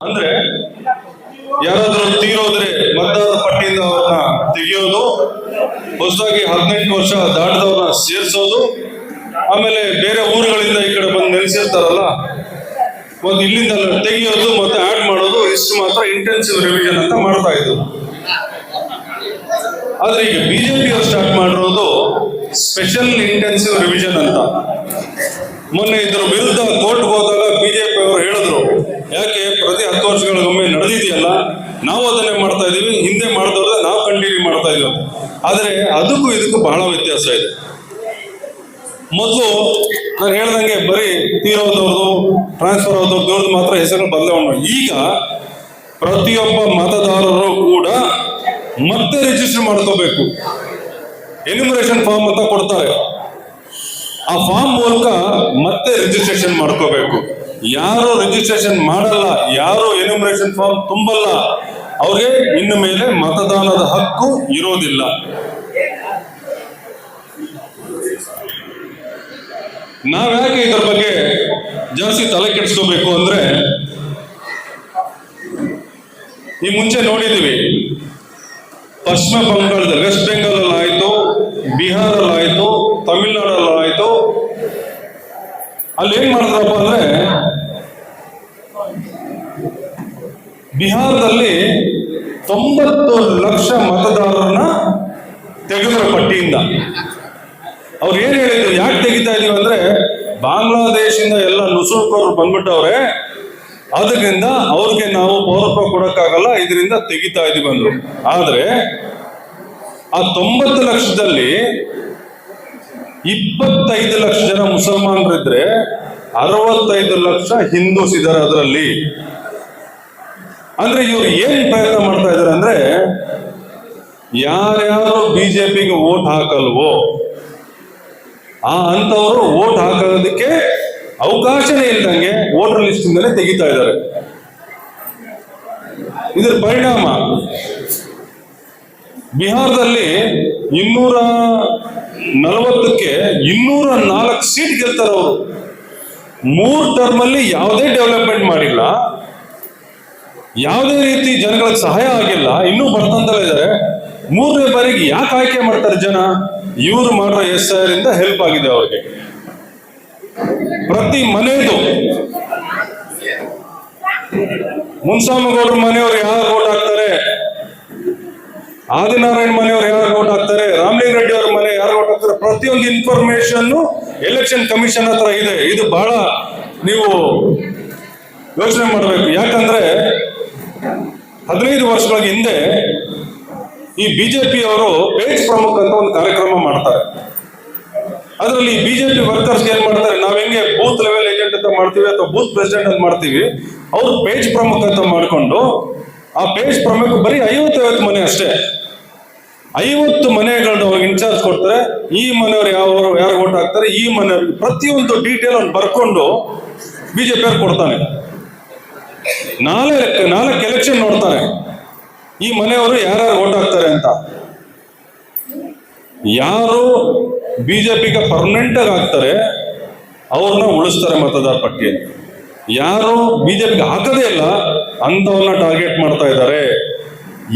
ಅಂದ್ರೆ ಯಾರಾದ್ರೂ ತೀರೋದ್ರೆ ಮತದಾರರ ಪಟ್ಟಿಯಿಂದ ಅವ್ರನ್ನ ತೆಗೆಯೋದು, ಹೊಸದಾಗಿ 18 ವರ್ಷ ದಾಟದವ್ರನ್ನ ಸೇರಿಸೋದು, ಆಮೇಲೆ ಬೇರೆ ಊರುಗಳಿಂದ ಈ ಕಡೆ ಬಂದು ನೆಲೆಸಿರ್ತಾರಲ್ಲ ಒಂದು ಇಲ್ಲಿಂದ ತೆಗೆಯೋದು ಮತ್ತೆ ಆಡ್ ಮಾಡೋದು, ಇಷ್ಟು ಮಾತ್ರ ಇಂಟೆನ್ಸಿವ್ ರಿವಿಷನ್ ಅಂತ ಮಾಡ್ತಾ ಇದ್ರು. ಆದ್ರೆ ಈಗ ಬಿಜೆಪಿ ಅವರು ಸ್ಟಾರ್ಟ್ ಮಾಡಿರೋದು ಸ್ಪೆಷಲ್ ಇಂಟೆನ್ಸಿವ್ ರಿವಿಷನ್ ಅಂತ. ಮೊನ್ನೆ ಇದ್ರ ವಿರುದ್ಧ ಕೋರ್ಟ್ ಹೋದಾಗ ಬಿಜೆಪಿ ಅವರು ಹೇಳಿದ್ರು, ಯಾಕೆ ಪ್ರತಿ 10 ವರ್ಷಗಳಿಗೊಮ್ಮೆ ನಡೆದಿದೆಯಲ್ಲ, ನಾವು ಅದನ್ನೇ ಮಾಡ್ತಾ ಇದೀವಿ, ಹಿಂದೆ ಮಾಡಿದವ್ರೆ ನಾವು ಕಂಟಿನ್ಯೂ ಮಾಡ್ತಾ ಇದೀವಿ. ಆದ್ರೆ ಅದಕ್ಕೂ ಇದಕ್ಕೂ ಬಹಳ ವ್ಯತ್ಯಾಸ ಇದೆ. ಮೊದಲು ನಾನು ಹೇಳ್ದಂಗೆ ಬರೀ ತೀರೋದವ್ರದ್ದು, ಟ್ರಾನ್ಸ್ಫರ್ ಆದವ್ರದ್ದು ಮಾತ್ರ ಹೆಸರು ಬದಲಾವಣೆ. ಈಗ ಪ್ರತಿಯೊಬ್ಬ ಮತದಾರರು ಕೂಡ ಮತ್ತೆ ರಿಜಿಸ್ಟರ್ ಮಾಡ್ಕೋಬೇಕು. ಎನ್ಯುಮರೇಷನ್ ಫಾರ್ಮ್ ಅಂತ ಕೊಡ್ತಾರೆ, ಆ ಫಾರ್ಮ್ ಮೂಲಕ ಮತ್ತೆ ರಿಜಿಸ್ಟ್ರೇಷನ್ ಮಾಡ್ಕೋಬೇಕು. ಯಾರು ರಿಜಿಸ್ಟ್ರೇಷನ್ ಮಾಡಲ್ಲ, ಯಾರು ಎನ್ಯುಮರೇಷನ್ ಫಾರ್ಮ್ ತುಂಬಲ್ಲ, ಅವ್ರಿಗೆ ಇನ್ನು ಮೇಲೆ ಮತದಾನದ ಹಕ್ಕು ಇರೋದಿಲ್ಲ. ನಾವ್ಯಾಕೆ ಇದ್ರ ಬಗ್ಗೆ ಜಾಸ್ತಿ ತಲೆ ಕೆಡಿಸ್ಕೋಬೇಕು ಅಂದ್ರೆ, ಈ ಮುಂಚೆ ನೋಡಿದೀವಿ, ಪಶ್ಚಿಮ ಬಂಗಾಳದಲ್ಲಿ, ವೆಸ್ಟ್ ಬೆಂಗಾಲ್ ಅಲ್ಲಿ ಆಯ್ತು, ಬಿಹಾರಲ್ಲಿ ಆಯ್ತು, ತಮಿಳುನಾಡಲ್ಲಿ ಆಯ್ತು. ಅಲ್ಲಿ ಏನ್ ಮಾಡಿದ್ರಪ್ಪ ಅಂದ್ರೆ, ಬಿಹಾರದಲ್ಲಿ 90 ಲಕ್ಷ ಮತದಾರರನ್ನ ತೆಗೆದ್ರ ಪಟ್ಟಿಯಿಂದ. ಅವ್ರು ಏನ್ ಹೇಳಿದ್ರು, ಯಾಕೆ ತೆಗಿತಾ ಇದೀವಿ ಅಂದ್ರೆ, ಬಾಂಗ್ಲಾದೇಶದಿಂದ ಎಲ್ಲ ನುಸುಳ್ಕೋರು ಬಂದ್ಬಿಟ್ಟವ್ರೆ, ಅದರಿಂದ ಅವ್ರಿಗೆ ನಾವು ಪೌರತ್ವ ಕೊಡಕ್ಕಾಗಲ್ಲ, ಇದರಿಂದ ತೆಗಿತಾ ಇದೀವಿ ಅಂದ್ರು. ಆದ್ರೆ ಆ 90 ಲಕ್ಷದಲ್ಲಿ 25 ಲಕ್ಷ ಜನ ಮುಸಲ್ಮಾನರಿದ್ರೆ 65 ಲಕ್ಷ ಹಿಂದೂಸ್ ಇದ್ದಾರೆ ಅದರಲ್ಲಿ. ಅಂದ್ರೆ ಇವ್ರು ಏನ್ ಪ್ರಯತ್ನ ಮಾಡ್ತಾ ಇದಾರೆ ಅಂದ್ರೆ, ಯಾರ್ಯಾರು ಬಿಜೆಪಿಗೆ ವೋಟ್ ಹಾಕಲ್ವೋ ಆ ಅಂತವರು ವೋಟ್ ಹಾಕೋದಕ್ಕೆ ಅವಕಾಶನೇ ಇಲ್ದಂಗೆ ವೋಟರ್ ಲಿಸ್ಟ್ ಇಂದಲೇ ತೆಗಿತಾ ಇದ್ದಾರೆ. ಇದರ ಪರಿಣಾಮ ಬಿಹಾರದಲ್ಲಿ 240ಕ್ಕೆ 204 ಸೀಟ್ ಗೆಲ್ತಾರೆ ಅವರು. 3 ಟರ್ಮ್ ಅಲ್ಲಿ ಯಾವುದೇ ಡೆವಲಪ್ಮೆಂಟ್ ಮಾಡಿಲ್ಲ, ಯಾವುದೇ ರೀತಿ ಜನಗಳಿಗೆ ಸಹಾಯ ಆಗಿಲ್ಲ, ಇನ್ನೂ ಬರ್ತಂತಲೇ ಇದ್ದಾರೆ. 3ನೇ ಬಾರಿಗೆ ಯಾಕೆ ಆಯ್ಕೆ ಮಾಡ್ತಾರೆ ಜನ? ಇವರು ಮಾಡೋ SIR ಇಂದ ಹೆಲ್ಪ್ ಆಗಿದೆ ಅವ್ರಿಗೆ. ಪ್ರತಿ ಮನೆಯದು, ಮುನ್ಸಾಮಗೌಡ್ರ ಮನೆಯವರು ಯಾರು ವೋಟ್ ಹಾಕ್ತಾರೆ, ಆದಿನಾರಾಯಣ್ ಮನೆಯವರು ಯಾರು ವೋಟ್ ಹಾಕ್ತಾರೆ, ರಾಮಲಿಂಗ ರೆಡ್ಡಿ ಅವ್ರ ಮನೆ ಯಾರು ವೋಟ್ ಹಾಕ್ತಾರೆ, ಪ್ರತಿಯೊಂದು ಇನ್ಫಾರ್ಮೇಶನ್ ಎಲೆಕ್ಷನ್ ಕಮಿಷನ್ ಹತ್ರ ಇದೆ. ಇದು ಬಹಳ ನೀವು ಯೋಚನೆ ಮಾಡಬೇಕು. ಯಾಕಂದ್ರೆ 15 ವರ್ಷಗಳ ಹಿಂದೆ ಈ ಬಿಜೆಪಿ ಅವರು ಪೇಜ್ ಪ್ರಮುಖ ಅಂತ ಒಂದು ಕಾರ್ಯಕ್ರಮ ಮಾಡ್ತಾರೆ. ಅದರಲ್ಲಿ ಬಿಜೆಪಿ ವರ್ಕರ್ಸ್ ಏನ್ ಮಾಡ್ತಾರೆ, ನಾವ್ ಹೆಂಗೆ ಬೂತ್ ಲೆವೆಲ್ ಏಜೆಂಟ್ ಅಂತ ಮಾಡ್ತೀವಿ ಅಥವಾ ಬೂತ್ ಪ್ರೆಸಿಡೆಂಟ್ ಅಂತ ಮಾಡ್ತೀವಿ, ಅವ್ರು ಪೇಜ್ ಪ್ರಮುಖ ಅಂತ ಮಾಡ್ಕೊಂಡು, ಆ ಪೇಜ್ ಪ್ರಮುಖ ಬರೀ 50 ಮನೆ ಅಷ್ಟೇ, 50 ಮನೆಗಳನ್ನ ಅವ್ರಿಗೆ ಇನ್ಚಾರ್ಜ್ ಕೊಡ್ತಾರೆ. ಈ ಮನೆಯವ್ರು ಯಾರು ವೋಟ್ ಹಾಕ್ತಾರೆ, ಈ ಮನೆಯವ್ರಿಗೆ ಪ್ರತಿಯೊಂದು ಡೀಟೇಲ್ ಅವ್ನು ಬರ್ಕೊಂಡು ಬಿಜೆಪಿ ಅವ್ರು ಕೊಡ್ತಾನೆ. 4 ಎಲೆಕ್ಷನ್ ನೋಡ್ತಾನೆ, ಈ ಮನೆಯವರು ಯಾರ್ಯಾರು ವೋಟ್ ಹಾಕ್ತಾರೆ ಅಂತ. ಯಾರು ಬಿಜೆಪಿಗೆ ಪರ್ಮನೆಂಟ್ ಆಗಿ ಹಾಕ್ತಾರೆ ಅವ್ರನ್ನ ಉಳಿಸ್ತಾರೆ ಮತದಾರ ಪಟ್ಟಿಯಲ್ಲಿ. ಯಾರು ಬಿಜೆಪಿಗೆ ಹಾಕದೇ ಇಲ್ಲ ಅಂತವನ್ನ ಟಾರ್ಗೆಟ್ ಮಾಡ್ತಾ ಇದ್ದಾರೆ.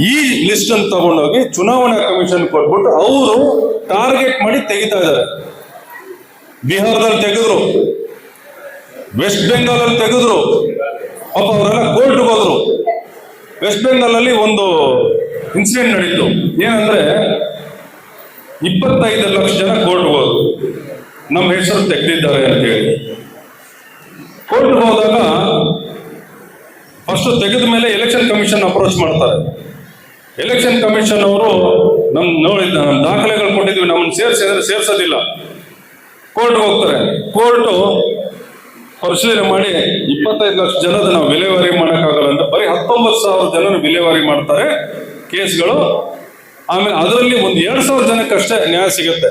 ಈ ಲಿಸ್ಟ್ ಅನ್ನು ತಗೊಂಡೋಗಿ ಚುನಾವಣಾ ಕಮಿಷನ್ ಕೊಟ್ಬಿಟ್ಟು ಅವರು ಟಾರ್ಗೆಟ್ ಮಾಡಿ ತೆಗಿತಾ ಇದ್ದಾರೆ. ಬಿಹಾರದಲ್ಲಿ ತೆಗೆದ್ರು, ವೆಸ್ಟ್ ಬೆಂಗಾಲ್ ಅಲ್ಲಿ ತೆಗೆದ್ರು, ಪಾಪ ಅವರೆಲ್ಲ ಕೋರ್ಟ್ಗೆ ಹೋದ್ರು. ವೆಸ್ಟ್ ಬೆಂಗಾಲ್ ಅಲ್ಲಿ ಒಂದು ಇನ್ಸಿಡೆಂಟ್ ನಡೀತು. ಏನಂದ್ರೆ 25 ಲಕ್ಷ ಜನ ಕೋರ್ಟ್ಗೆ ಹೋದ್ರು, ನಮ್ಮ ಹೆಸರು ತೆಗೆದಿದ್ದಾರೆ ಅಂತ ಹೇಳಿ. ಕೋರ್ಟ್ಗೆ ಹೋದಾಗ ಫಸ್ಟ್ ತೆಗೆದ ಮೇಲೆ ಎಲೆಕ್ಷನ್ ಕಮಿಷನ್ ಅಪ್ರೋಚ್ ಮಾಡ್ತಾರೆ. ಎಲೆಕ್ಷನ್ ಕಮಿಷನ್ ಅವರು ನಮ್ಮ ದಾಖಲೆಗಳು ಕೊಟ್ಟಿದ್ವಿ, ನಮ್ಮನ್ನು ಸೇರಿಸಿದ್ರೆ ಸೇರ್ಸೋದಿಲ್ಲ. ಕೋರ್ಟ್ಗೆ ಹೋಗ್ತಾರೆ. ಕೋರ್ಟು ಪರಿಶೀಲನೆ ಮಾಡಿ 25 ಲಕ್ಷ ಜನದ ನಾವು ವಿಲೇವಾರಿ ಮಾಡೋಕ್ಕಾಗಲ್ಲ ಅಂತ ಬರೀ 19,000 ಜನ ವಿಲೇವಾರಿ ಮಾಡ್ತಾರೆ ಕೇಸ್ಗಳು. ಆಮೇಲೆ ಅದರಲ್ಲಿ ಒಂದು 2,000 ಜನಕ್ಕಷ್ಟೇ ನ್ಯಾಯ ಸಿಗುತ್ತೆ.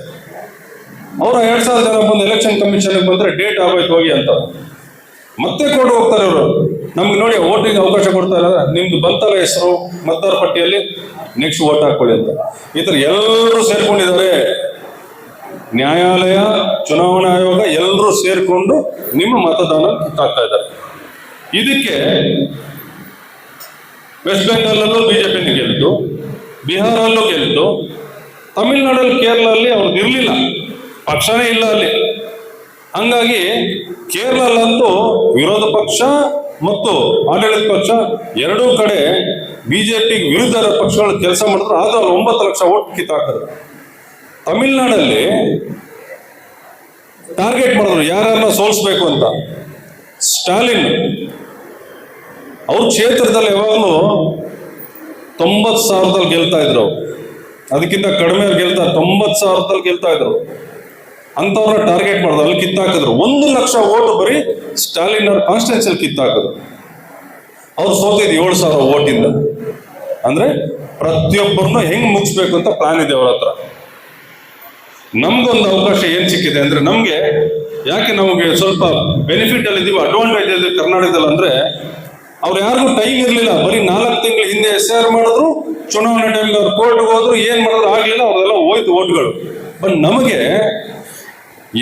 ಅವ್ರ 2,000 ಜನ ಬಂದು ಎಲೆಕ್ಷನ್ ಕಮಿಷನ್ಗೆ ಬಂದ್ರೆ ಡೇಟ್ ಆಗೋಯ್ತು ಹೋಗಿ ಅಂತ ಮತ್ತೆ ಕೋರ್ಟ್ ಹೋಗ್ತಾರೆ. ಅವರು ನಮ್ಗೆ ನೋಡಿ ವೋಟಿಂಗ್ ಅವಕಾಶ ಕೊಡ್ತಾ ಇಲ್ಲ, ನಿಮ್ದು ಬಂತಲ್ಲ ಹೆಸರು ಮತದಾರ ಪಟ್ಟಿಯಲ್ಲಿ, ನೆಕ್ಸ್ಟ್ ವೋಟ್ ಹಾಕೊಳ್ಳಿ ಅಂತ. ಈ ತರ ಎಲ್ಲರೂ ಸೇರ್ಕೊಂಡಿದ್ದಾರೆ. ನ್ಯಾಯಾಲಯ, ಚುನಾವಣಾ ಆಯೋಗ ಎಲ್ಲರೂ ಸೇರ್ಕೊಂಡು ನಿಮ್ಮ ಮತದಾನ ಕಿತ್ತಾಕ್ತಾ ಇದ್ದಾರೆ. ಇದಕ್ಕೆ ವೆಸ್ಟ್ ಬೆಂಗಾಲಲ್ಲೂ ಬಿಜೆಪಿನ ಗೆಲ್ತು, ಬಿಹಾರಲ್ಲೂ ಗೆಲ್ತು, ತಮಿಳ್ನಾಡಲ್ಲಿ ಕೇರಳಲ್ಲಿ ಅವ್ರದ್ದು ಇರಲಿಲ್ಲ, ಪಕ್ಷನೇ ಇಲ್ಲ ಅಲ್ಲಿ. ಹಂಗಾಗಿ ಕೇರಳಲ್ಲಂತೂ ವಿರೋಧ ಪಕ್ಷ ಮತ್ತು ಆಡಳಿತ ಪಕ್ಷ ಎರಡೂ ಕಡೆ ಬಿಜೆಪಿಗೆ ವಿರುದ್ಧ ಪಕ್ಷಗಳು ಕೆಲಸ ಮಾಡಿದ್ರು. ಆದ್ರೂ ಅಲ್ಲಿ 9 ಲಕ್ಷ ಓಟ್ ಕಿತ್ತಾಕಿದ್ರು. ತಮಿಳ್ನಾಡಲ್ಲಿ ಟಾರ್ಗೆಟ್ ಮಾಡಿದ್ರು ಯಾರನ್ನ ಸೋಲಿಸ್ಬೇಕು ಅಂತ. ಸ್ಟಾಲಿನ್ ಅವ್ರ ಕ್ಷೇತ್ರದಲ್ಲಿ ಯಾವಾಗಲೂ 90,000ದಲ್ಲಿ ಗೆಲ್ತಾ ಇದ್ರು, ಅದಕ್ಕಿಂತ ಕಡಿಮೆ ಗೆಲ್ತಾ 90,000ದಲ್ಲಿ ಗೆಲ್ತಾ ಇದ್ರು. ಅಂತವ್ರನ್ನ ಟಾರ್ಗೆಟ್ ಮಾಡಿದ್ರು, ಅಲ್ಲಿ ಕಿತ್ತಾಕಿದ್ರು. 1 ಲಕ್ಷ ಓಟು ಬರೀ ಸ್ಟಾಲಿನ್ ಅವ್ರ ಕಾನ್ಸ್ಟಿಟ್ಯೂನ್ಸಿಯಲ್ಲಿ ಕಿತ್ತಾಕಿದ್ರು. ಅವ್ರು ಸೋತಿದ್ದು 7,000 ಓಟಿಂದ. ಅಂದ್ರೆ ಪ್ರತಿಯೊಬ್ಬರನ್ನು ಹೆಂಗ್ ಮುಗಿಸ್ಬೇಕು ಅಂತ ಪ್ಲಾನ್ ಇದೆ ಅವ್ರ ಹತ್ರ. ನಮ್ಗೊಂದು ಅವಕಾಶ ಏನ್ ಸಿಕ್ಕಿದೆ ಅಂದ್ರೆ, ನಮಗೆ ಸ್ವಲ್ಪ ಬೆನಿಫಿಟ್ ಅಲ್ಲಿ ಇದೀವಿ, ಅಡ್ವಾಂಟೇಜ್ ಇದೆ ಕರ್ನಾಟಕದಲ್ಲಿ. ಅಂದ್ರೆ ಅವ್ರು ಯಾರಿಗೂ ಟೈಮ್ ಇರಲಿಲ್ಲ, ಬರೀ 4 ತಿಂಗಳ ಹಿಂದೆ SIR ಮಾಡಿದ್ರು, ಚುನಾವಣೆ ಟೈಮ್ಗೆ ಅವ್ರು ಕೋರ್ಟ್ಗೆ ಹೋದ್ರು, ಏನ್ ಮಾಡಿದ್ರು ಆಗ್ಲಿಲ್ಲ, ಅವ್ರೆಲ್ಲ ಹೋಯ್ತು ಓಟ್ಗಳು. ಬಟ್ ನಮಗೆ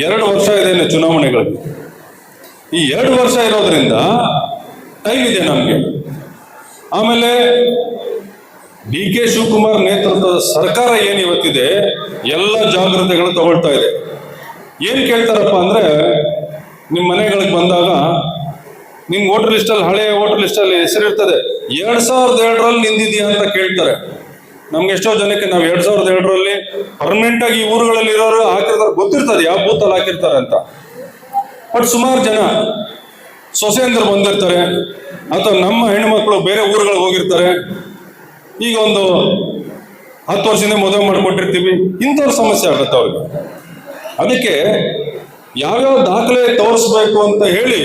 2 ವರ್ಷ ಇದೆ ಚುನಾವಣೆಗಳಿಗೆ. ಈ 2 ವರ್ಷ ಇರೋದ್ರಿಂದ ಟೈಮ್ ಇದೆ ನಮ್ಗೆ. ಆಮೇಲೆ DK ಶಿವಕುಮಾರ್ ನೇತೃತ್ವದ ಸರ್ಕಾರ ಏನ್ ಇವತ್ತಿದೆ, ಎಲ್ಲ ಜಾಗ್ರತೆಗಳು ತಗೊಳ್ತಾ ಇದೆ. ಏನ್ ಕೇಳ್ತಾರಪ್ಪ ಅಂದ್ರೆ, ನಿಮ್ ಮನೆಗಳಿಗೆ ಬಂದಾಗ ನಿಮ್ ವೋಟರ್ ಲಿಸ್ಟ್ ಅಲ್ಲಿ, ಹಳೆಯ ವೋಟರ್ ಲಿಸ್ಟ್ ಅಲ್ಲಿ ಹೆಸರಿರ್ತದೆ, 2002ರಲ್ಲಿ ನಿಂದಿದ್ಯಾ ಅಂತ ಕೇಳ್ತಾರೆ. ನಮ್ಗೆ ಎಷ್ಟೋ ಜನಕ್ಕೆ ನಾವು 2002ರಲ್ಲಿ ಪರ್ಮನೆಂಟ್ ಆಗಿ ಈ ಊರುಗಳಲ್ಲಿ ಇರೋರು ಹಾಕಿರ್ತಾರೆ, ಗೊತ್ತಿರ್ತದೆ ಯಾವ ಬೂತ್ ಅಲ್ಲಿ ಹಾಕಿರ್ತಾರೆ ಅಂತ. ಬಟ್ ಸುಮಾರು ಜನ ಸೊಸೆಂದ್ರು ಬಂದಿರ್ತಾರೆ, ಅಥವಾ ನಮ್ಮ ಹೆಣ್ಮಕ್ಳು ಬೇರೆ ಊರುಗಳಿಗೆ ಹೋಗಿರ್ತಾರೆ. ಈಗ ಒಂದು 10 ವರ್ಷದಿಂದ ಮದುವೆ ಮಾಡಿಕೊಟ್ಟಿರ್ತೀವಿ, ಇಂಥವ್ರ ಸಮಸ್ಯೆ ಆಗುತ್ತೆ ಅವ್ರಿಗೆ. ಅದಕ್ಕೆ ಯಾವ್ಯಾವ ದಾಖಲೆ ತೋರಿಸ್ಬೇಕು ಅಂತ ಹೇಳಿ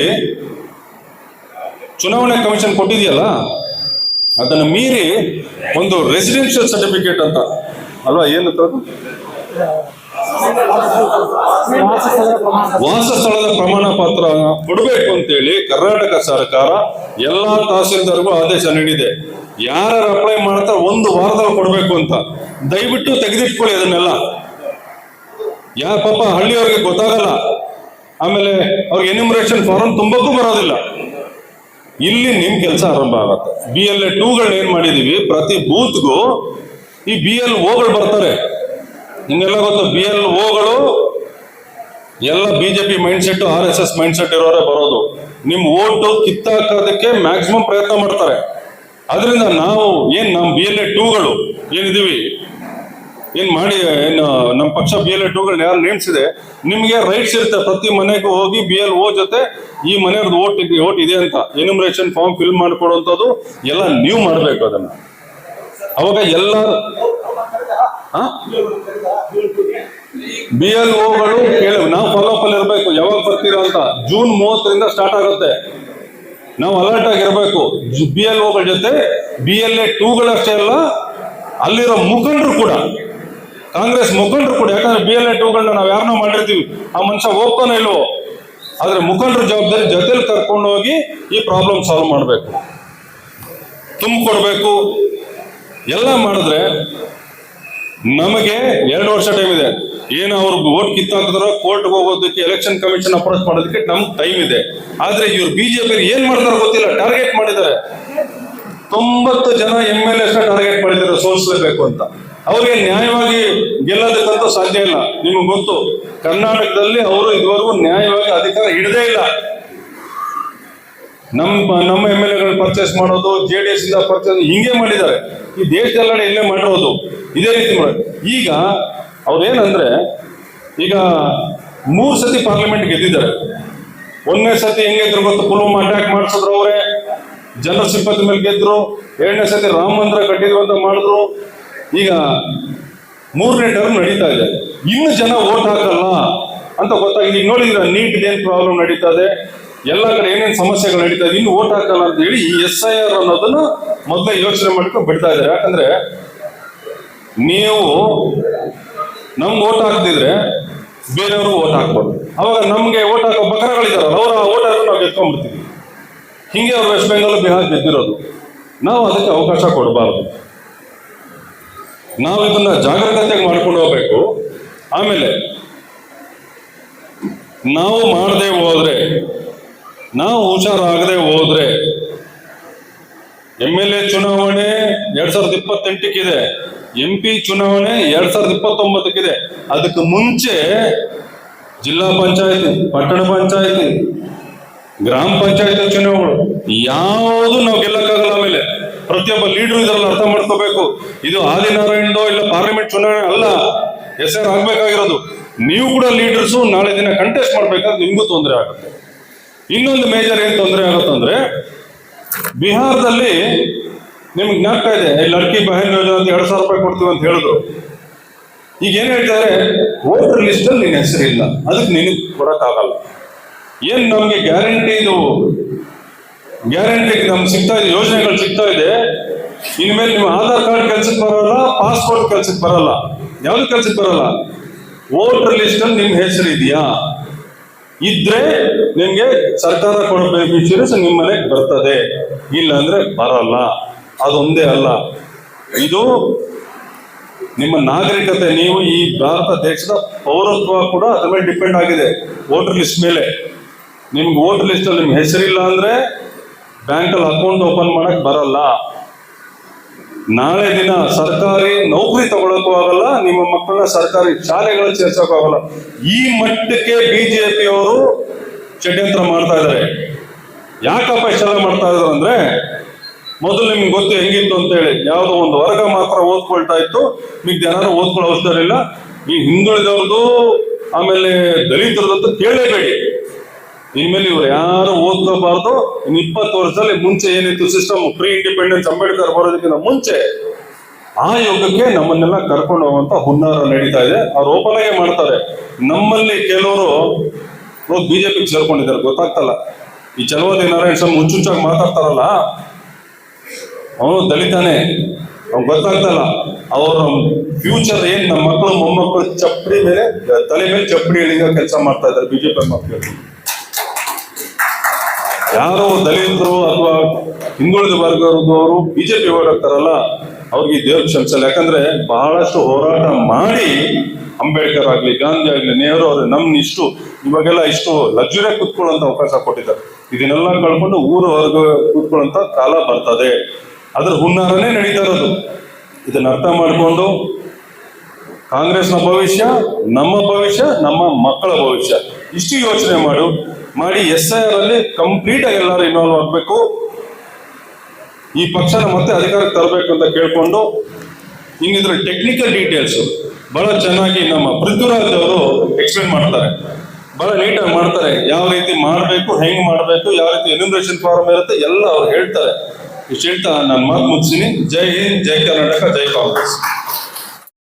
ಚುನಾವಣೆ ಕಮಿಷನ್ ಕೊಟ್ಟಿದೆಯಲ್ಲ, ಅದನ್ನು ಮೀರಿ ಒಂದು ರೆಸಿಡೆನ್ಷಿಯಲ್ ಸರ್ಟಿಫಿಕೇಟ್ ಅಂತ ಅಲ್ವಾ, ಏನು ವಾಸಸ್ಥಳದ ಪ್ರಮಾಣ ಪತ್ರ ಕೊಡಬೇಕು ಅಂತೇಳಿ ಕರ್ನಾಟಕ ಸರ್ಕಾರ ಎಲ್ಲಾ ತಹಸೀಲ್ದಾರ್ಗೂ ಆದೇಶ ನೀಡಿದೆ. ಯಾರು ಅಪ್ಲೈ ಮಾಡ್ತಾರೆ 1 ವಾರದಲ್ಲಿ ಕೊಡಬೇಕು ಅಂತ. ದಯವಿಟ್ಟು ತೆಗೆದಿಟ್ಕೊಳ್ಳಿ ಅದನ್ನೆಲ್ಲ. ಪಾಪ ಹಳ್ಳಿಯವ್ರಿಗೆ ಗೊತ್ತಾಗಲ್ಲ, ಆಮೇಲೆ ಅವ್ರಿಗೆ ಎನ್ಯುಮರೇಷನ್ ಫಾರಂ ತುಂಬಕ್ಕೂ ಬರೋದಿಲ್ಲ. ಇಲ್ಲಿ ನಿಮ್ ಕೆಲಸ ಆರಂಭ ಆಗುತ್ತೆ. BLA 2ಗಳನ್ನ ಏನ್ ಮಾಡಿದೀವಿ, ಪ್ರತಿ ಬೂತ್ಗೂ ಈ BLOಗಳು ಬರ್ತಾರೆ. ನಿಮ್ಗೆಲ್ಲ ಗೊತ್ತು, BLOಗಳು ಎಲ್ಲ BJP mind set, RSS mind set ಇರೋರೇ ಬರೋದು. ನಿಮ್ ಓಟು ಕಿತ್ತಾಕೋದಕ್ಕೆ ಮ್ಯಾಕ್ಸಿಮಮ್ ಪ್ರಯತ್ನ ಮಾಡ್ತಾರೆ. ಅದರಿಂದ ನಮ್ಮ BLA 2ಗಳು ಏನಿದೀವಿ, ನಮ್ಮ ಪಕ್ಷ BLA 2ಗಳನ್ನ ಯಾರು ನೇಮಿಸಿದೆ, ನಿಮ್ಗೆ ರೈಟ್ಸ್ ಇರುತ್ತೆ. ಪ್ರತಿ ಮನೆಗೂ ಹೋಗಿ BLO ಜೊತೆ ಈ ಮನೆಯವ್ರದ್ದು ಓಟ್ ಇದೆ ಅಂತ ಎನ್ಯುಮರೇಷನ್ ಫಾರ್ಮ್ ಫಿಲ್ ಮಾಡ್ಕೊಡುವಂಥದ್ದು ಎಲ್ಲ ನೀವು ಮಾಡ್ಬೇಕು. ಅದನ್ನ ಅವಾಗ ಎಲ್ಲ BLOಗಳು ನಾವು ಫಾಲೋಅಪ್ ಅಲ್ಲಿ ಇರಬೇಕು. ಯಾವಾಗ ಬರ್ತೀರಾ ಅಂತ. ಜೂನ್ 30ರಿಂದ ಸ್ಟಾರ್ಟ್ ಆಗುತ್ತೆ. ನಾವು ಅಲರ್ಟ್ ಆಗಿರ್ಬೇಕು. BLOಗಳ ಜೊತೆ BLA 2ಗಳಷ್ಟೇ ಅಲ್ಲ, ಅಲ್ಲಿರೋ ಮುಖಂಡರು ಕೂಡ, ಕಾಂಗ್ರೆಸ್ ಮುಖಂಡರು ಕೂಡ. ಯಾಕಂದ್ರೆ BLA 2ಗಳನ್ನ ನಾವು ಯಾರನ್ನೋ ಮಾಡಿರ್ತೀವಿ, ಆ ಮನುಷ್ಯ ಹೋಗ್ತಾನೆ ಇಲ್ವೋ, ಆದ್ರೆ ಮುಖಂಡರ ಜವಾಬ್ದಾರಿ ಜೊತೆಲಿ ಕರ್ಕೊಂಡು ಹೋಗಿ ಈ ಪ್ರಾಬ್ಲಮ್ ಸಾಲ್ವ್ ಮಾಡಬೇಕು, ತುಂಬಿಕೊಡ್ಬೇಕು. ಎಲ್ಲ ಮಾಡಿದ್ರೆ ನಮಗೆ 2 ವರ್ಷ ಟೈಮ್ ಇದೆ. ಏನು ಅವ್ರು ಓಟ್ ಕಿತ್ತಾಕಿದ್ರು, ಕೋರ್ಟ್ಗೆ ಹೋಗೋದಕ್ಕೆ, ಎಲೆಕ್ಷನ್ ಕಮಿಷನ್ ಅಪ್ರೋಚ್ ಮಾಡೋದಕ್ಕೆ ನಮ್ಗೆ ಟೈಮ್ ಇದೆ. ಆದ್ರೆ ಇವ್ರು BJP ಏನ್ ಮಾಡ್ತಾರೋ ಗೊತ್ತಿಲ್ಲ, ಟಾರ್ಗೆಟ್ ಮಾಡಿದ್ದಾರೆ. 90 ಜನ MLAs ಟಾರ್ಗೆಟ್ ಮಾಡಿದ್ದಾರೆ ಸೋಲಿಸಲೇಬೇಕು ಅಂತ. ಅವ್ರಿಗೆ ನ್ಯಾಯವಾಗಿ ಗೆಲ್ಲೋದಕ್ಕಂತೂ ಸಾಧ್ಯ ಇಲ್ಲ. ನಿಮ್ಗೆ ಗೊತ್ತು, ಕರ್ನಾಟಕದಲ್ಲಿ ಅವರು ಇದುವರೆಗೂ ನ್ಯಾಯವಾಗಿ ಅಧಿಕಾರ ಹಿಡದೇ ಇಲ್ಲ. ನಮ್ಮ MLAಗಳು ಪರ್ಚೇಸ್ ಮಾಡೋದು, JDS ಇಂದ ಪರ್ಚೇಸ್ ಹಿಂಗೆ ಮಾಡಿದ್ದಾರೆ. ಈ ದೇಶದೆಲ್ಲಡೆ ಇಲ್ಲೇ ಮಾಡಿರೋದು ಇದೇ ರೀತಿ ಮಾಡಿ. ಈಗ ಅವ್ರೇನಂದ್ರೆ, ಈಗ 3 ಸತಿ ಪಾರ್ಲಿಮೆಂಟ್ ಗೆದ್ದಿದ್ದಾರೆ. 1ನೇ ಸತಿ ಹೆಂಗಿದ್ರು ಗೊತ್ತು, ಪುಲ್ವಾಮಾ ಅಟ್ಯಾಕ್ ಮಾಡಿಸಿದ್ರು ಅವರೇ, ಜನರ ಸಿಂಪತಿ ಮೇಲೆ ಗೆದ್ರು. 2ನೇ ಸತಿ ರಾಮ ಮಂದಿರ ಕಟ್ಟಿದ್ರು ಅಂತ ಮಾಡಿದ್ರು. ಈಗ 3ನೇ ಟರ್ಮ್ ನಡೀತಾ ಇದೆ. ಇನ್ನು ಜನ ಓಟ್ ಹಾಕಲ್ಲ ಅಂತ ಗೊತ್ತಾಗಿದೆ. ಈಗ ನೋಡಿದ್ರೆ ನೀಟ್ ಏನ್ ಪ್ರಾಬ್ಲಮ್ ನಡೀತಾ ಇದೆ, ಎಲ್ಲ ಕಡೆ ಏನೇನು ಸಮಸ್ಯೆಗಳು ನಡೀತಾ ಇದೆ, ಇನ್ನು ಓಟ್ ಹಾಕಲ್ಲ ಅಂತ ಹೇಳಿ ಈ SIR ಅನ್ನೋದನ್ನ ಮೊದಲೇ ಯೋಚನೆ ಮಾಡ್ಕೊಂಡು ಬಿಡ್ತಾ ಇದ್ದಾರೆ. ಯಾಕಂದ್ರೆ ನೀವು ನಮ್ಗೆ ಓಟ್ ಹಾಕ್ತಿದ್ರೆ ಬೇರೆಯವರು ಓಟ್ ಹಾಕ್ಬಾರ್ದು. ಅವಾಗ ನಮ್ಗೆ ಓಟ್ ಹಾಕೋ ಬಕರಗಳಿದಾರಲ್ಲ, ಅವರ ಓಟ್ ಹಾಕಿ ನಾವು ಗೆದ್ಕೊಂಡ್ಬಿಡ್ತೀವಿ. ಹಿಂಗೆ ಅವ್ರು ವೆಸ್ಟ್ ಬೆಂಗಾಲ್, ಬಿಹಾರ್ ಗೆದ್ದಿರೋದು. ನಾವು ಅದಕ್ಕೆ ಅವಕಾಶ ಕೊಡಬಾರ್ದು. ನಾವು ಇದನ್ನ ಜಾಗರೂಕತೆಗೆ ಮಾಡ್ಕೊಂಡು ಹೋಗ್ಬೇಕು. ಆಮೇಲೆ ನಾವು ಮಾಡದೆ ಹೋದ್ರೆ, ನಾವು ಹುಷಾರಾಗದೆ ಹೋದ್ರೆ MLA ಚುನಾವಣೆ 2028ಕ್ಕಿದೆ, MP ಚುನಾವಣೆ 2029ಕ್ಕಿದೆ. ಅದಕ್ಕೆ ಮುಂಚೆ ಜಿಲ್ಲಾ ಪಂಚಾಯತಿ, ಪಟ್ಟಣ ಪಂಚಾಯತಿ, ಗ್ರಾಮ ಪಂಚಾಯತಿ ಚುನಾವಣೆಗಳು ಯಾವುದು ನಾವು ಗೆಲ್ಲಕ್ಕಾಗಲ್ಲ. ಆಮೇಲೆ ಪ್ರತಿಯೊಬ್ಬ ಲೀಡರ್ ಇದರಲ್ಲಿ ಅರ್ಥ ಮಾಡ್ಕೋಬೇಕು. ಇದು ಆದಿನಾರಾಯಣದೋ ಇಲ್ಲ ಪಾರ್ಲಿಮೆಂಟ್ ಚುನಾವಣೆ ಅಲ್ಲ, SR ಆಗ್ಬೇಕಾಗಿರೋದು. ನೀವು ಕೂಡ ಲೀಡರ್ಸು ನಾಳೆ ದಿನ ಕಂಟೆಸ್ಟ್ ಮಾಡ್ಬೇಕಾದ್ರೆ ನಿಮ್ಗೂ ತೊಂದರೆ ಆಗುತ್ತೆ. ಇನ್ನೊಂದು ಮೇಜರ್ ಏನ್ ತೊಂದರೆ ಆಗುತ್ತಂದ್ರೆ, ಬಿಹಾರದಲ್ಲಿ ನಿಮ್ಗೆ ಜ್ಞಾಪಕ ಇದೆ, ಲಡ್ಕಿ ಬಹನ್ ಯೋಜನೆ ಅಂತ 2,000 ರೂಪಾಯಿ ಕೊಡ್ತೀವಿ ಅಂತ ಹೇಳಿದ್ರು. ಈಗ ಏನ್ ಹೇಳ್ತಾರೆ, ವೋಟರ್ ಲಿಸ್ಟ್ ಅಲ್ಲಿ ನಿನ್ನ ಹೆಸರಿಲ್ಲ, ಅದಕ್ಕೆ ನಿನಗೆ ಕೊಡಕ್ಕಾಗಲ್ಲ. ಏನ್ ನಮ್ಗೆ ಗ್ಯಾರಂಟಿ ನಮ್ಗೆ ಸಿಗ್ತಾ ಇದೆ, ಯೋಜನೆಗಳು ಸಿಗ್ತಾ ಇದೆ. ಇನ್ಮೇಲೆ ನಿಮ್ಮ ಆಧಾರ್ ಕಾರ್ಡ್ ಕೆಲ್ಸಕ್ಕೆ ಬರಲ್ಲ, ಪಾಸ್ಪೋರ್ಟ್ ಕೆಲ್ಸಕ್ಕೆ ಬರಲ್ಲ, ಯಾವ್ದು ಕೆಲ್ಸಕ್ಕೆ ಬರಲ್ಲ. ವೋಟರ್ ಲಿಸ್ಟ್ ಅಲ್ಲಿ ನಿಮ್ ಹೆಸರು ಇದೆಯಾ, ಇದ್ರೆ ನಿಮ್ಗೆ ಸರ್ಕಾರ ಕೊಡೋ ಬೆನಿಫಿಷರೀಸ್ ನಿಮ್ಮ ಮನೆಗೆ ಬರ್ತದೆ, ಇಲ್ಲ ಅಂದ್ರೆ ಬರಲ್ಲ. ಅದೊಂದೇ ಅಲ್ಲ, ಇದು ನಿಮ್ಮ ನಾಗರಿಕತೆ, ನೀವು ಈ ಭಾರತ ದೇಶದ ಪೌರತ್ವ ಕೂಡ ಅದ್ರ ಮೇಲೆ ಡಿಪೆಂಡ್ ಆಗಿದೆ, ವೋಟರ್ ಲಿಸ್ಟ್ ಮೇಲೆ. ನಿಮ್ಗೆ ವೋಟರ್ ಲಿಸ್ಟ್ ಅಲ್ಲಿ ನಿಮ್ಗೆ ಹೆಸರಿಲ್ಲ ಅಂದ್ರೆ ಬ್ಯಾಂಕಲ್ಲಿ ಅಕೌಂಟ್ ಓಪನ್ ಮಾಡಕ್ ಬರಲ್ಲ. ನಾಳೆ ದಿನ ಸರ್ಕಾರಿ ನೌಕರಿ ತಗೊಳಕ್ಕೂ ಆಗಲ್ಲ, ನಿಮ್ಮ ಮಕ್ಕಳನ್ನ ಸರ್ಕಾರಿ ಶಾಲೆಗಳು ಸೇರ್ಸೋಕ್ಕೂ ಆಗಲ್ಲ. ಈ ಮಟ್ಟಕ್ಕೆ BJP ಅವರು ಷಡ್ಯಂತ್ರ ಮಾಡ್ತಾ ಇದ್ದಾರೆ. ಯಾಕಪ್ಪ ಇಷ್ಟೆಲ್ಲ ಮಾಡ್ತಾ ಇದ್ರು ಅಂದ್ರೆ, ಮೊದಲು ನಿಮ್ಗೆ ಗೊತ್ತು ಹೆಂಗಿತ್ತು ಅಂತ ಹೇಳಿ, ಯಾವುದೋ ಒಂದು ವರ್ಗ ಮಾತ್ರ ಓದ್ಕೊಳ್ತಾ ಇತ್ತು, ಮಿಗ್ ಜನರು ಓದ್ಕೊಳ್ಳೋ ಅವಶ್ಯಕತೆ ಇಲ್ಲ. ಈ ಹಿಂದುಳಿದವ್ರದ್ದು ಆಮೇಲೆ ದಲಿತರದಂತೂ ಕೇಳಲೇಬೇಡಿ. ಇನ್ಮೇಲೆ ಇವ್ರು ಯಾರು ಓದ್ಕೋಬಾರ್ದು. 20 ವರ್ಷದಲ್ಲಿ ಮುಂಚೆ ಏನಿತ್ತು ಸಿಸ್ಟಮ್, ಪ್ರೀ ಇಂಡಿಪೆಂಡೆನ್ಸ್, ಅಂಬೇಡ್ಕರ್ ಬರೋದಕ್ಕಿಂತ ಮುಂಚೆ ಆ ಯುಗಕ್ಕೆ ನಮ್ಮನ್ನೆಲ್ಲ ಕರ್ಕೊಂಡು ಹೋಗುವಂತ ಹುನ್ನಾರ ನಡೀತಾ ಇದೆ. ಅವ್ರು ಓಪನ್ ಆಗಿ ಮಾಡ್ತಾರೆ. ನಮ್ಮಲ್ಲಿ ಕೆಲವರು BJPಗೆ ಸೇರ್ಕೊಂಡಿದ್ದಾರೆ, ಗೊತ್ತಾಗ್ತಲ್ಲ. ಈ ಚಲವಾದಿ ನಾರಾಯಣ ಸ್ವಾಮಿ ಹುಚ್ಚುಚ್ಚಾಗಿ ಮಾತಾಡ್ತಾರಲ್ಲ, ಅವನು ದಲಿತಾನೆ, ಅವ್ನು ಗೊತ್ತಾಗ್ತಲ್ಲ. ಅವರ ಫ್ಯೂಚರ್ ಏನ್, ನಮ್ಮ ಮಕ್ಕಳು ಮೊಮ್ಮಕ್ಕಳು ಚಪ್ಪಡಿ ಮೇಲೆ, ತಲೆ ಮೇಲೆ ಚಪ್ಪಡಿ ಇಳಿಗ ಕೆಲಸ ಮಾಡ್ತಾ ಇದ್ದಾರೆ BJP ಮಕ್ಕಳು. ಯಾರೋ ದಲಿತರು ಅಥವಾ ಹಿಂದುಳಿದ ವರ್ಗದವರು BJP ಹೋಗ್ತಾರಲ್ಲ, ಅವ್ರಿಗೆ ದೇವ್ರ ಕ್ಷಮಿಸಲ್ಲ. ಯಾಕಂದ್ರೆ ಬಹಳಷ್ಟು ಹೋರಾಟ ಮಾಡಿ ಅಂಬೇಡ್ಕರ್ ಆಗ್ಲಿ, ಗಾಂಧಿ ಆಗ್ಲಿ, ನೆಹರು ಅವ್ರು ನಮ್ನ ಇವಾಗೆಲ್ಲ ಇಷ್ಟು ಲಕ್ಸುರಿಯಾಗಿ ಕೂತ್ಕೊಳ್ಳುವಂತ ಅವಕಾಶ ಕೊಟ್ಟಿದ್ದಾರೆ. ಇದನ್ನೆಲ್ಲ ಕಳ್ಕೊಂಡು ಊರು ಹೊರಗ ಕೂತ್ಕೊಳ್ಳುವಂತ ಕಾಲ ಬರ್ತದೆ. ಅದ್ರ ಹುನ್ನಾರನೇ ನಡೀತಾ ಇರೋದು. ಇದನ್ನ ಅರ್ಥ ಮಾಡಿಕೊಂಡು ಕಾಂಗ್ರೆಸ್ನ ಭವಿಷ್ಯ, ನಮ್ಮ ಭವಿಷ್ಯ, ನಮ್ಮ ಮಕ್ಕಳ ಭವಿಷ್ಯ, ಇಷ್ಟು ಯೋಚನೆ ಮಾಡಿ SIR ಅಲ್ಲಿ ಕಂಪ್ಲೀಟ್ ಆಗಿ ಎಲ್ಲರೂ ಇನ್ವಾಲ್ವ್ ಆಗ್ಬೇಕು. ಈ ಪಕ್ಷನ ಮತ್ತೆ ಅಧಿಕಾರಕ್ಕೆ ತರಬೇಕು ಅಂತ ಕೇಳ್ಕೊಂಡು, ಹಿಂಗಿದ್ರೆ ಟೆಕ್ನಿಕಲ್ ಡೀಟೇಲ್ಸ್ ಬಹಳ ಚೆನ್ನಾಗಿ ನಮ್ಮ ಪೃಥ್ವಿರಾಜ್ ಅವರು ಎಕ್ಸ್ಪ್ಲೇನ್ ಮಾಡ್ತಾರೆ, ಬಹಳ ನೀಟಾಗಿ ಮಾಡ್ತಾರೆ. ಯಾವ ರೀತಿ ಮಾಡಬೇಕು, ಹೆಂಗ್ ಮಾಡಬೇಕು, ಯಾವ ರೀತಿ ಎನ್ಯುಮರೇಷನ್ ಫಾರ್ಮ್ ಇರುತ್ತೆ, ಎಲ್ಲ ಅವ್ರು ಹೇಳ್ತಾರೆ. ಇಷ್ಟು ಹೇಳ್ತಾ ನಾನು ಮಾತು ಮುಗಿಸ್ತೀನಿ. ಜೈ ಹಿಂದ್, ಜೈ ಕರ್ನಾಟಕ, ಜೈ ಕಾಂಗ್ರೆಸ್.